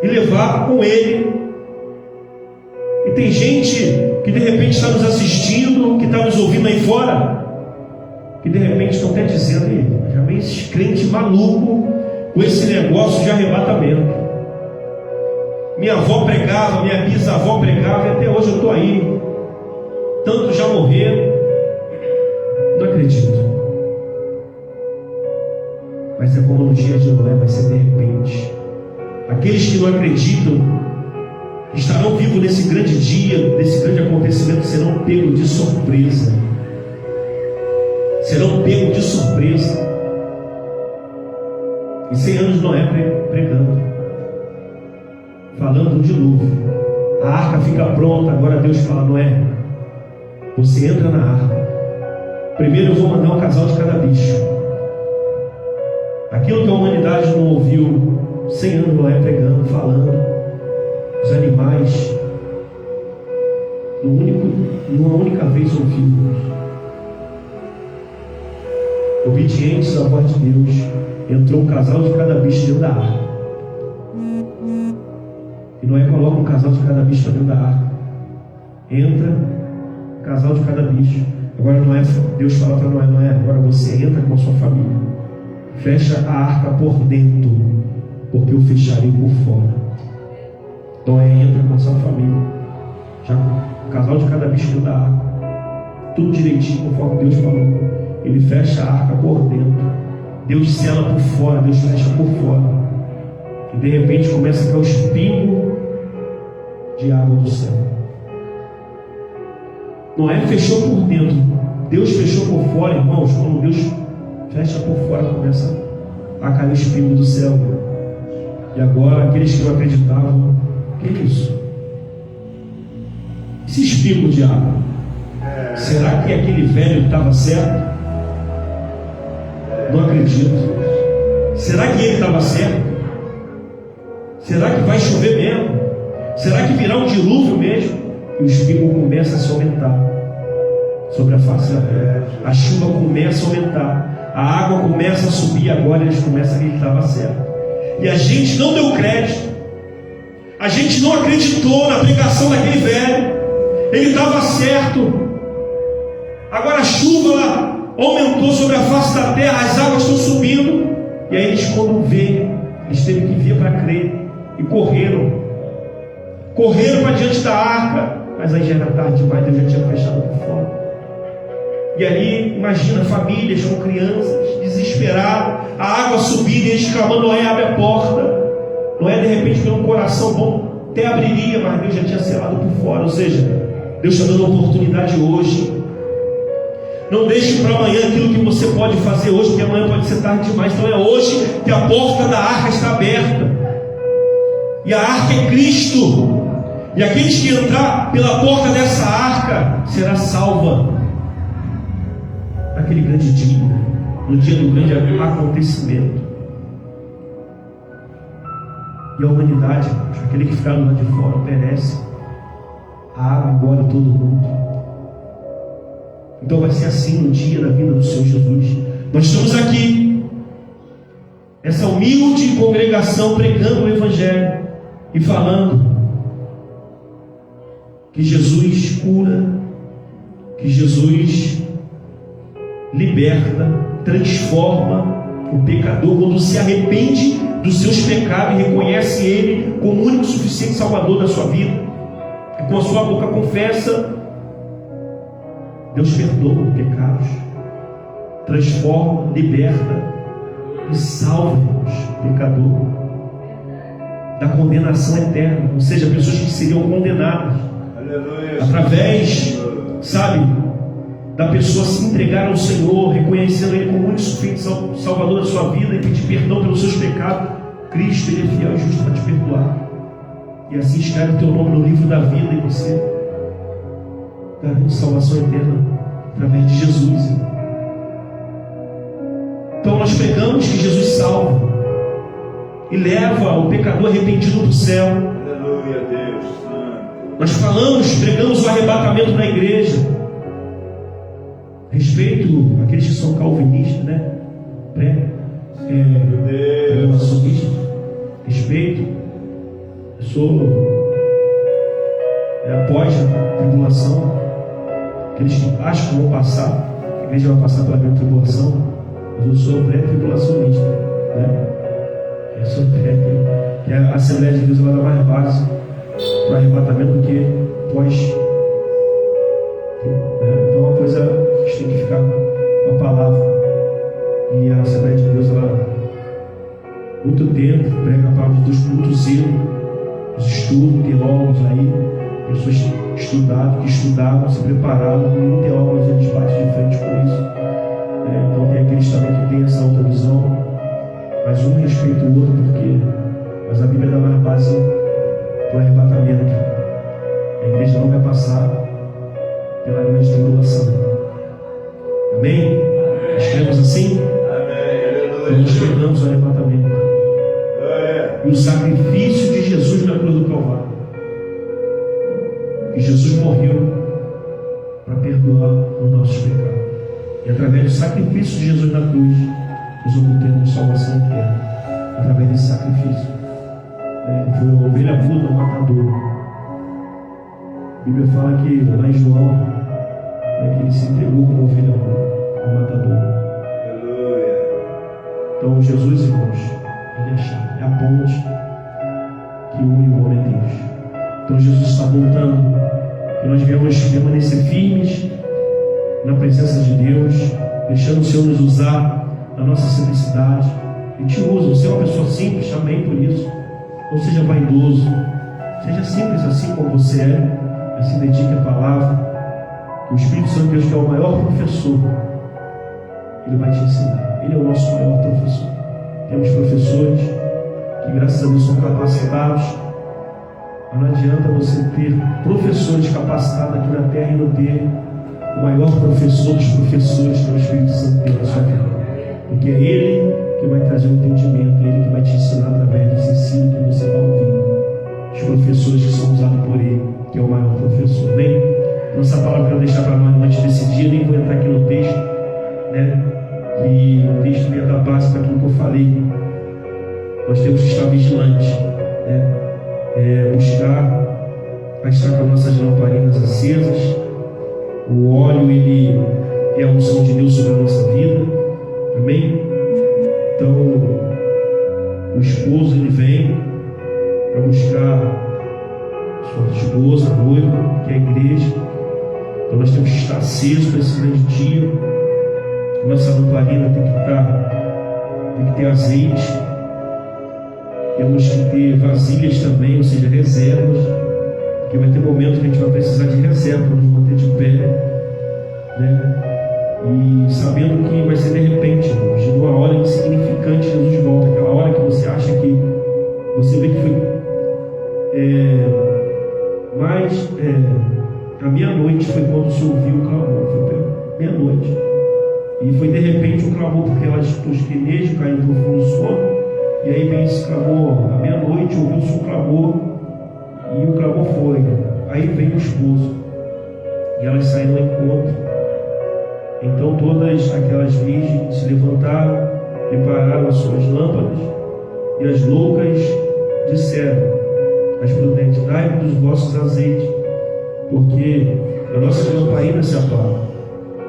e levar com ele. E tem gente que de repente está nos assistindo, que está nos ouvindo aí fora, que de repente estão até dizendo: já vem esses crentes malucos com esse negócio de arrebatamento. Minha avó pregava, minha bisavó pregava, e até hoje eu estou aí. Tantos já morreram. Não acredito. Mas é como no dia de Noé, vai ser de repente. Aqueles que não acreditam estarão vivos nesse grande dia, nesse grande acontecimento, serão pegos de surpresa. Serão pegos de surpresa. E 100 anos Noé pregando, falando do dilúvio. A arca fica pronta. Agora Deus fala: Noé, você entra na arca. Primeiro eu vou mandar um casal de cada bicho. Aquilo que a humanidade não ouviu 100 anos Noé pregando, falando, os animais numa única vez ouviram, obedientes à voz de Deus. Entrou um casal de cada bicho dentro da arca. E Noé coloca um casal de cada bicho dentro da arca. Entra um casal de cada bicho. Agora Deus fala para Noé: Noé, agora você entra com a sua família. Fecha a arca por dentro, porque eu fecharei por fora. Noé entra com a sua família. Já um casal de cada bicho dentro da arca. Tudo direitinho, conforme Deus falou. Ele fecha a arca por dentro. Deus sela por fora, Deus fecha por fora. E de repente começa a cair os pingos de água do céu. Noé fechou por dentro, Deus fechou por fora, irmãos. Quando Deus fecha por fora, começa a cair os pingos do céu. E agora aqueles que não acreditavam: que é isso? Esses pingos de água, será que aquele velho estava certo? Não acredito. Será que ele estava certo? Será que vai chover mesmo? Será que virá um dilúvio mesmo? E os pingos começam a se aumentar sobre a face da terra. A chuva começa a aumentar. A água começa a subir. Agora eles começam a ver que estava certo. E a gente não deu crédito. A gente não acreditou na pregação daquele velho. Ele estava certo. Agora a chuva aumentou sobre a face da terra, as águas estão subindo. E aí eles, quando vê, eles teve que vir para crer. E correram para diante da arca. Mas aí já era tarde demais, Deus já tinha fechado por fora. E ali, imagina, famílias com crianças, desesperadas, a água subindo e eles clamando: Noé, abre a porta. Noé, de repente, pelo um coração bom, até abriria, mas Deus já tinha selado por fora. Ou seja, Deus está dando oportunidade hoje. Não deixe para amanhã aquilo que você pode fazer hoje, porque amanhã pode ser tarde demais. Então é hoje que a porta da arca está aberta. E a arca é Cristo. E aqueles que entrar pela porta dessa arca será salva naquele grande dia, no dia do grande acontecimento. E a humanidade, aquele que ficar do lado de fora, perece. A água agora todo mundo. Então vai ser assim no dia da vinda do Senhor Jesus. Nós estamos aqui, essa humilde congregação, pregando o Evangelho e falando que Jesus cura, que Jesus liberta, transforma o pecador quando se arrepende dos seus pecados e reconhece Ele como o único e suficiente Salvador da sua vida, e com a sua boca confessa, Deus perdoa os pecados, transforma, liberta e salva-nos, o pecador, da condenação eterna, ou seja, pessoas que seriam condenadas através, da pessoa se entregar ao Senhor, reconhecendo Ele como o único e suficiente Salvador da sua vida e pedir perdão pelos seus pecados. Cristo, Ele é fiel e justo para te perdoar, e assim escreve o teu nome no livro da vida, e você garante salvação eterna através de Jesus. Então nós pregamos que Jesus salva e leva o pecador arrependido para o céu. Aleluia, Deus. Nós falamos, pregamos o arrebatamento na igreja. Respeito àqueles que são calvinistas, né? Pré-relacionistas. Respeito. Eu sou após a tribulação. Aqueles que acham que vão passar, a igreja vai passar pela grande tribulação, mas eu sou pré-tribulacionista, né? Eu sou que a Assembleia de Deus vai dar mais base para o arrebatamento do que pós. Então, uma coisa a gente tem que ficar com a palavra, e a Assembleia de Deus, ela muito tempo prega a palavra de Deus com muito zelo, os estudos, teólogos aí, pessoas que estudavam, se preparavam, como teólogos eles batem de frente com isso. Então tem aqueles também que têm essa outra visão, mas um respeita o outro, mas a Bíblia dá mais base para o arrebatamento. A igreja não vai passar pela grande tribulação. Amém? Nós cremos assim? Amém. Nós pregamos o arrebatamento e o sacrifício de Jesus na cruz do Calvário. E Jesus morreu para perdoar os nossos pecados. E através do sacrifício de Jesus na cruz, nós obtemos salvação eterna. Através desse sacrifício. Foi a ovelha muda, o matador. A Bíblia fala que lá em João, que ele se entregou como ovelha muda, o matador. Então Jesus, irmãos, ele é a chave, é a ponte que une o homem a Deus. Então Jesus está voltando, e nós devemos permanecer firmes na presença de Deus, deixando o Senhor nos usar na nossa simplicidade. Ele te usa, você é uma pessoa simples também por isso. Não seja vaidoso, seja simples assim como você é, mas se dedique à palavra. O Espírito Santo de Deus, que é o maior professor, Ele vai te ensinar. Ele é o nosso maior professor. Temos professores que, graças a Deus, são capacitados. Mas não adianta você ter professores capacitados aqui na terra e não ter o maior professor dos professores, que é o Espírito Santo de Deus na sua vida. Porque é Ele que vai trazer o entendimento, é Ele que vai te ensinar através desse ensino que você vai ouvir. Os professores que são usados por Ele, que é o maior professor. Bem, nossa palavra eu quero deixar para nós antes desse dia, nem vou entrar aqui no texto, né? E o texto me dá base para aquilo que eu falei. Nós temos que estar vigilantes, né? Estar com nossas lamparinas acesas. O óleo, ele é a unção de Deus sobre a nossa vida. Amém? Então, o esposo, ele vem para buscar sua esposa, a noiva, que é a igreja. Então, nós temos que estar acesos para esse grande dia. Nossa lamparina tem que ter azeite. Temos que ter vasilhas também, ou seja, reservas, porque vai ter momentos que a gente vai precisar de reserva para nos manter de pé, né? E sabendo que vai ser de repente, irmãos, numa hora insignificante Jesus volta, aquela hora que você acha que você vê que foi a meia-noite foi quando se ouviu o clamor, foi meia-noite, e foi de repente um clamor, porque ela tosqueneja, caiu no profundo sono. E aí vem esse clamor, à meia-noite ouviu-se um clamor, e o clamor foi. Aí vem o esposo, e elas saem ao encontro, Então todas aquelas virgens se levantaram, prepararam as suas lâmpadas, e as loucas disseram às prudentes: dai-me dos vossos azeites, porque a nossa lamparina se apaga.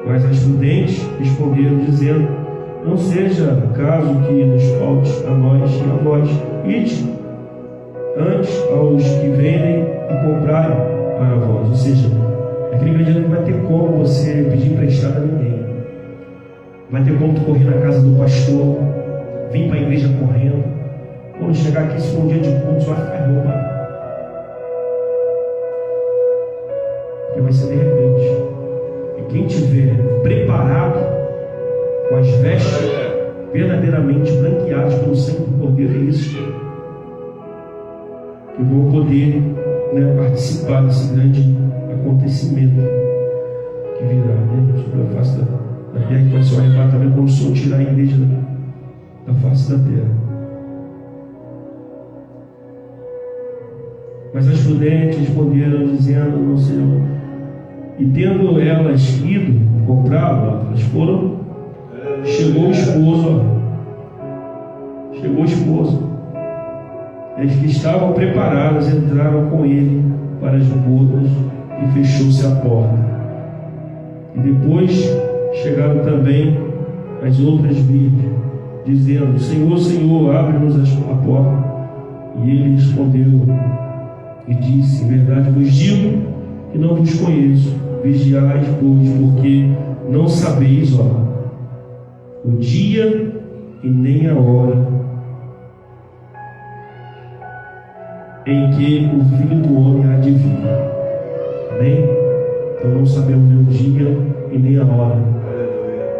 Mas as prudentes responderam, dizendo: não seja caso que nos falte a nós e a vós, ide antes aos que vendem e comprarem a vós. Ou seja, aquele grande ano não vai ter como você pedir emprestado a ninguém. Vai ter como tu correr na casa do pastor, vir para a igreja correndo. Quando chegar aqui, se for um dia de culto, você vai ficar roubado. Porque vai ser de repente. E quem tiver preparado, com as vestes verdadeiramente branqueadas pelo sangue do Cordeiro, é isso que vão poder, participar desse grande acontecimento que virá, sobre a face da terra, que vai ser o arrebatamento quando o Senhor tirar a igreja da face da terra. Mas as prudentes responderam, dizendo: não, Senhor. E tendo elas ido comprá-lo, elas foram. Chegou o esposo. Eles que estavam preparados entraram com ele para as bodas e fechou-se a porta. E depois chegaram também as outras virgens, dizendo: Senhor, Senhor, abre-nos a porta. E ele respondeu e disse: em verdade vos digo que não vos conheço. Vigiai, pois, porque não sabeis, o dia e nem a hora em que o Filho do Homem há de vir. Amém? Então não sabemos nem o dia e nem a hora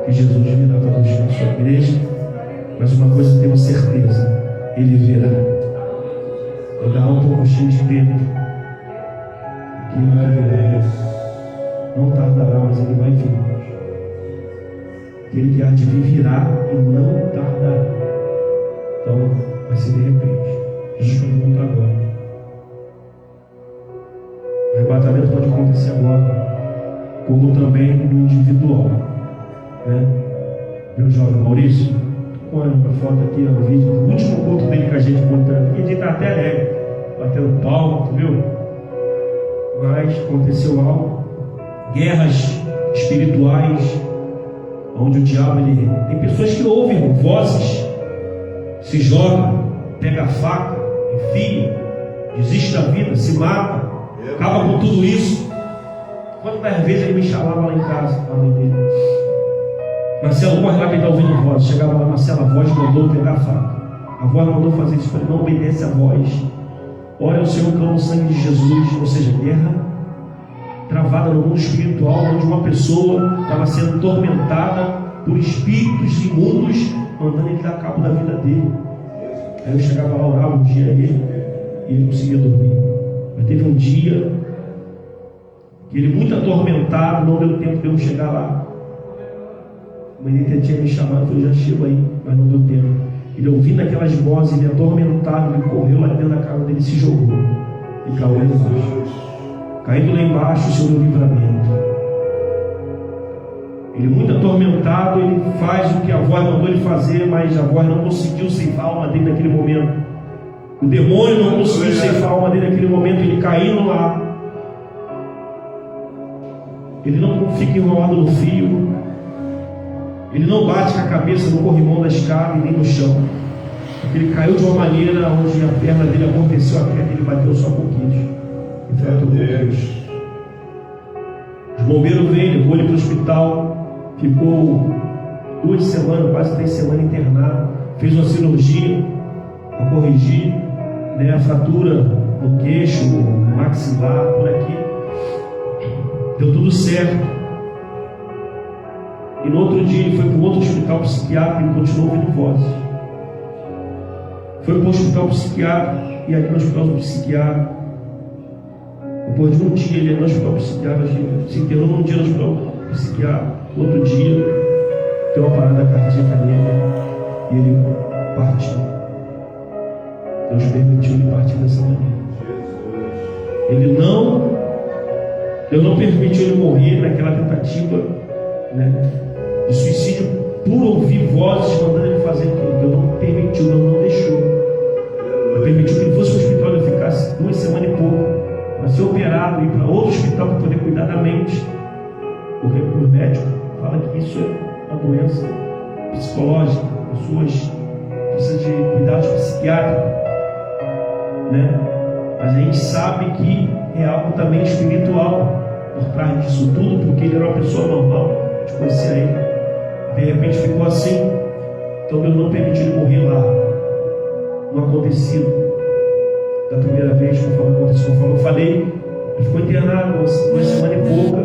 que Jesus virá para buscar a sua igreja, mas uma coisa temos certeza: Ele virá. Ainda há um pouquinho de tempo que Ele vai vir. Não tardará, mas Ele vai vir. Ele que há de vir virá e não tardará. Então vai ser de repente. Jesus pode voltar agora. O arrebatamento pode acontecer agora, como também no individual, Meu jovem Maurício, com a foto aqui, o vídeo, o último culto dele que a gente montando aqui, a gente está até alegre, batendo palma, viu? Mas aconteceu algo, guerras espirituais, onde o diabo, tem pessoas que ouvem vozes, se joga, pega a faca, enfia, desiste da vida, se mata, acaba com tudo isso. Quantas vezes ele me chamava lá em casa, a mãe dele: Marcelo, corre lá que ele está ouvindo voz. Chegava lá, Marcelo, a voz mandou pegar a faca. A voz mandou fazer isso, ele não obedece a voz. Ora ao Senhor, clama o sangue de Jesus. Ou seja, guerra travada no mundo espiritual, onde uma pessoa estava sendo tormentada por espíritos imundos, mandando ele dar cabo da vida dele. Aí eu chegava lá, orava um dia e ele não conseguia dormir. Mas teve um dia que ele, muito atormentado, não deu tempo de eu chegar lá. A mãe dele tinha me chamado, eu falei: já chego aí, mas não deu tempo. Ele, ouvindo aquelas vozes, ele atormentado, ele correu lá dentro da casa dele, se jogou e caiu lá embaixo. Caindo lá embaixo, o Senhor deu livramento. Ele, muito atormentado, ele faz o que a voz mandou ele fazer, mas a voz não conseguiu ceifar a alma dele naquele momento. O demônio não conseguiu ceifar a alma dele naquele momento. Ele caindo lá, ele não fica enrolado no fio, ele não bate com a cabeça no corrimão da escada e nem no chão. Ele caiu de uma maneira onde a perna dele amorteceu a terra e ele bateu só com queijo. Os bombeiros veio, levou ele para o hospital, ficou 2 semanas, quase 3 semanas internado, fez uma cirurgia para corrigir, a fratura no queixo, no maxilar, por aqui. Deu tudo certo. E no outro dia ele foi para um outro hospital psiquiátrico e continuou ouvindo vozes. Foi para o hospital psiquiátrico, e ali no hospital psiquiátrico, depois de um dia ele no hospital psiquiátrico, se internou num dia no hospital psiquiátrico, no outro dia deu uma parada cardíaca nele e ele partiu. Deus permitiu ele partir dessa maneira. Eu não permiti ele morrer naquela tentativa né, de suicídio por ouvir vozes mandando ele fazer aquilo. Deus não permitiu, Deus não deixou. Ele permitiu que ele fosse para o hospital, ele ficasse 2 semanas e pouco para ser operado e ir para outro hospital para poder cuidar da mente. O médico fala que isso é uma doença psicológica, pessoas precisam de cuidados psiquiátricos, né? Mas a gente sabe que é algo também espiritual por trás disso tudo, porque ele era uma pessoa normal, a gente conhecia ele, de repente ficou assim. Então Deus não permitiu ele morrer lá. Não aconteceu da primeira vez, conforme aconteceu, conforme eu falei. Ele ficou internado 2 semanas e pouca,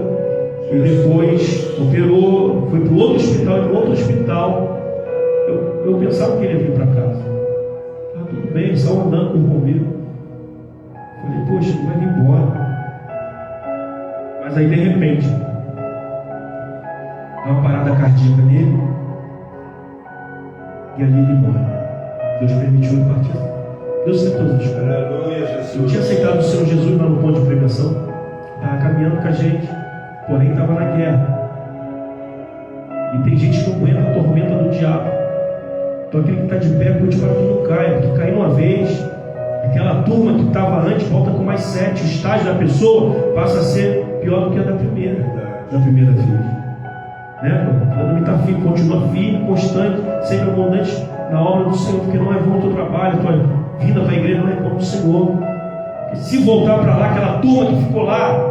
e depois operou, foi para outro hospital, e no outro hospital eu pensava que ele ia vir para casa. Ah, tudo bem, ele saiu andando comigo. Falei, poxa, ele vai vir embora. Mas aí de repente dá uma parada cardíaca nele, e ali ele morre. Deus permitiu ele partir. Deus tem todas as coisas. Eu tinha aceitado o Senhor Jesus lá no ponto de pregação, estava caminhando com a gente, porém estava na guerra. E tem gente que não aguenta a tormenta do diabo. Então aquele que está de pé, cuide para que não caia, porque caiu uma vez, aquela turma que estava antes volta com mais 7. O estágio da pessoa passa a ser pior do que a da primeira vez. Né? Cada um está firme, continua firme, constante, sempre abundante na obra do Senhor, porque não é vão o teu trabalho, tua vida para a igreja não é vão do Senhor. Porque se voltar para lá, aquela turma que ficou lá,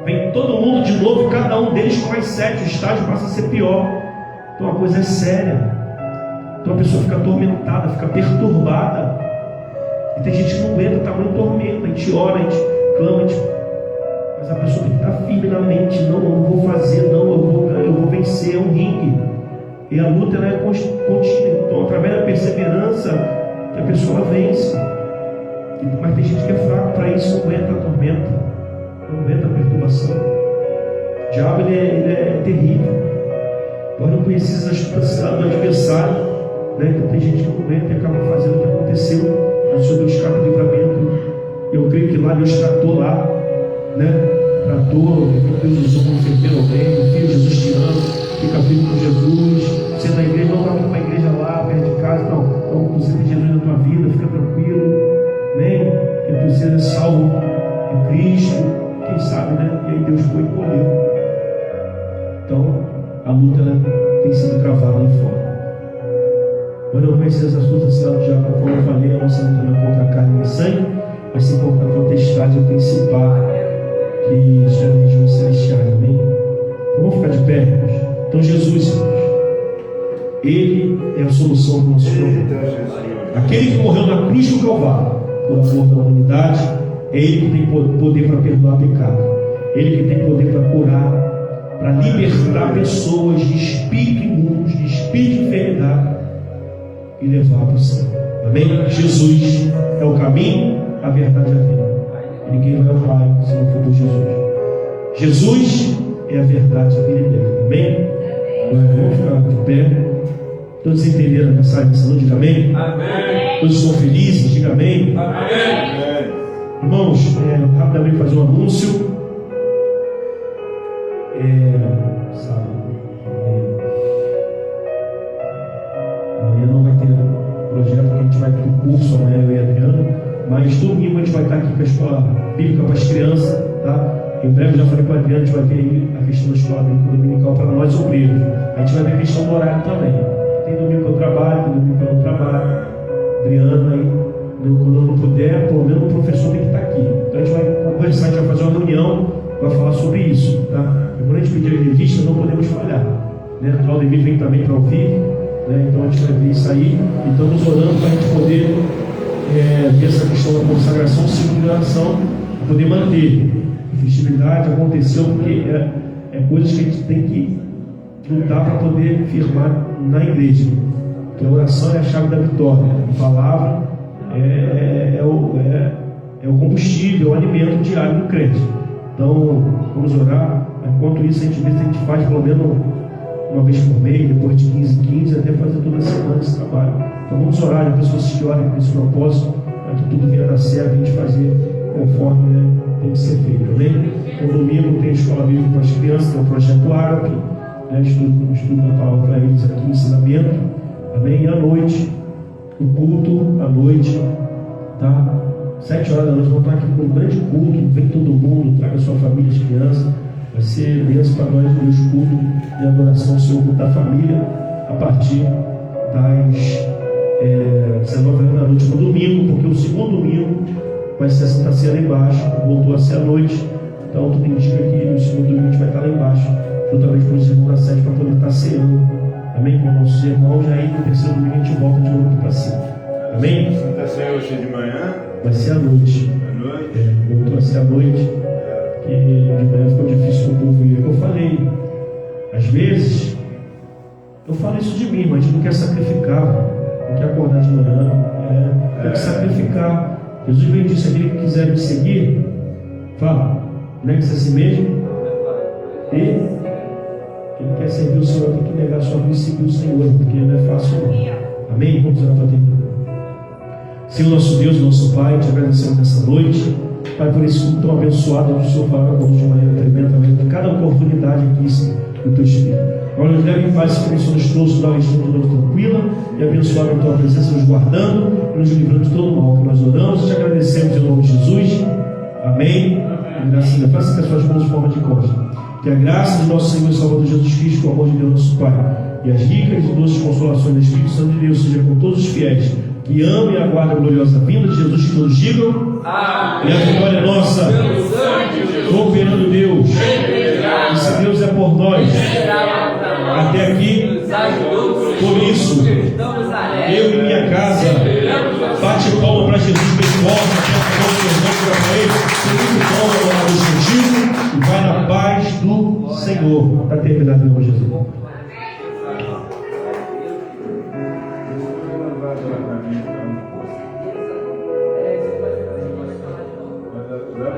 vem todo mundo de novo, cada um deles com mais 7, o estágio passa a ser pior. Então a coisa é séria. Então a pessoa fica atormentada, fica perturbada. E tem gente que não aguenta tamanho tormento. A gente ora, a gente clama, mas a pessoa tem que estar firme na mente. Não, eu não vou fazer, não, eu vou vencer. É um ringue. E a luta ela é contínua. Então através da perseverança que a pessoa vence. Mas tem gente que é fraco para isso, não aguenta a tormenta, não aguenta a perturbação. O diabo ele é terrível. Nós não precisamos da astucia do adversário, né? Então tem gente que não aguenta e acaba fazendo o que aconteceu. Mas o Senhor Deus escapa do livramento. Eu creio que lá Deus tratou lá, né? Tratou, Deus usou como enfermeiro alguém, filho, Jesus te ama, fica firme com Jesus. Você na igreja, não vai para a igreja lá, perto de casa, não. Então você tem Jesus na tua vida, fica tranquilo. Amém? Que tu seja salvo em Cristo, quem sabe, né? E aí Deus foi e morreu. Então, a luta tem sido travada aí fora. Quando eu conheci as astutas do diabo, como eu falei, a nossa luta não é contra a carne e sangue, mas sim contra a potestade e principal que são regiões celestiais. Amém? Vamos ficar de pé, irmãos. Então, Jesus, Ele é a solução do nosso problema. Aquele que morreu na cruz do Calvário por amor da humanidade, é Ele que tem poder para perdoar pecado, Ele que tem poder para curar, para libertar pessoas de espírito imundos, de espírito de enfermidade e levar para o céu. Amém? Jesus é o caminho, a verdade e a vida. Ninguém vai ao Pai se não for por Jesus. Jesus é a verdade, a vida e a vida. Amém? Agora vamos ficar de pé. Todos entenderam a mensagem dessa noite? Diga amém? Amém. Todos estão felizes? Diga amém. Amém. Irmãos, rapidamente fazer um anúncio. Amanhã não vai ter projeto, porque a gente vai ter um curso amanhã, eu e a Adriana. Mas domingo a gente vai estar aqui com a escola bíblica para as crianças, tá? Em breve, já falei com a Adriana, a gente vai ver aí a questão da escola bíblica dominical para nós obreiros. A gente vai ver a questão do horário também. Tem domingo que eu trabalho, tem domingo que eu não trabalho. Adriana, aí, quando eu não puder, pelo menos o professor tem que estar aqui. Então a gente vai conversar, a gente vai fazer uma reunião, vai falar sobre isso, tá? E quando a gente pedir a revista, não podemos falhar, né? A Claudemir vem também para ouvir, né? Então a gente vai ver isso aí e estamos orando para a gente poder ver essa questão da consagração, civilização, poder manter. A festividade aconteceu porque é coisas que a gente tem que lutar para poder firmar na igreja. Porque a oração é a chave da vitória. A palavra é o combustível, é o alimento diário do crente. Então, vamos orar. Enquanto isso, a gente vê se a gente faz pelo menos uma vez por mês, depois de 15 em 15, até fazer toda semana esse trabalho. Então, vamos orar, as pessoas que orem com esse propósito, para que tudo venha dar certo, a gente fazer conforme tem que ser feito. Amém? No domingo tem a escola bíblica para as crianças, tem o projeto Ágape. estudo da palavra para eles aqui, ensinamento, amém? E à noite, o culto, à noite, tá? 7 horas da noite, vamos estar aqui com um grande culto, vem todo mundo, traga sua família, as crianças, vai ser bênção para nós, os culto e adoração ao Senhor, culto da família, a partir das 19 horas da noite no domingo, porque o segundo domingo vai ser a Santa Ceia lá embaixo, voltou a ser à noite, então tudo indica que no segundo domingo a gente vai estar lá embaixo, juntamente com os irmãos da sede, para poder estar ceando, amém? Com nossos irmãos, e aí no terceiro domingo a gente volta de novo para cima, amém? Santa Ceia hoje de manhã? Vai ser à noite. À noite? Voltou a ser à noite, porque de manhã ficou difícil para o povo ir. Eu falei, às vezes, eu falo isso de mim, mas a gente não quer sacrificar, não quer acordar de manhã, tem que sacrificar. Jesus veio e disse: aquele que quiser me seguir, fala, negue-se a si mesmo, e quem quer servir o Senhor tem que negar sua vida e seguir o Senhor, porque não é fácil não. Amém? Vamos orar para Deus. Senhor nosso Deus, nosso Pai, te agradecemos nessa noite, Pai, por esse culto tão abençoado, onde o Senhor fala conosco de maneira tremenda, em cada oportunidade aqui, Senhor, do Teu Espírito. Agora nos leve em paz, que o Senhor nos trouxe, dá uma de novo tranquila e abençoada a Tua presença, nos guardando e nos livrando de todo o mal, que nós oramos e te agradecemos em nome de Jesus. Amém. E graças a Deus. Faça com as suas mãos de forma de costa. Que a graça do nosso Senhor e Salvador Jesus Cristo, o amor de Deus, nosso Pai, e as ricas e doces consolações do Espírito Santo de Deus seja com todos os fiéis que amam e aguardam a gloriosa vinda de Jesus, que todos digam amém. E a vitória é nossa, cooperando Deus, e se Deus é por nós até aqui, por isso eu e minha casa bate palma para Jesus bem forte, segundo palma do sentido, e vai na paz do Senhor. Está terminado em nome de Jesus.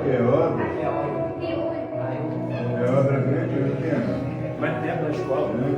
É obra grande ou pequena? Mais perto da escola, né?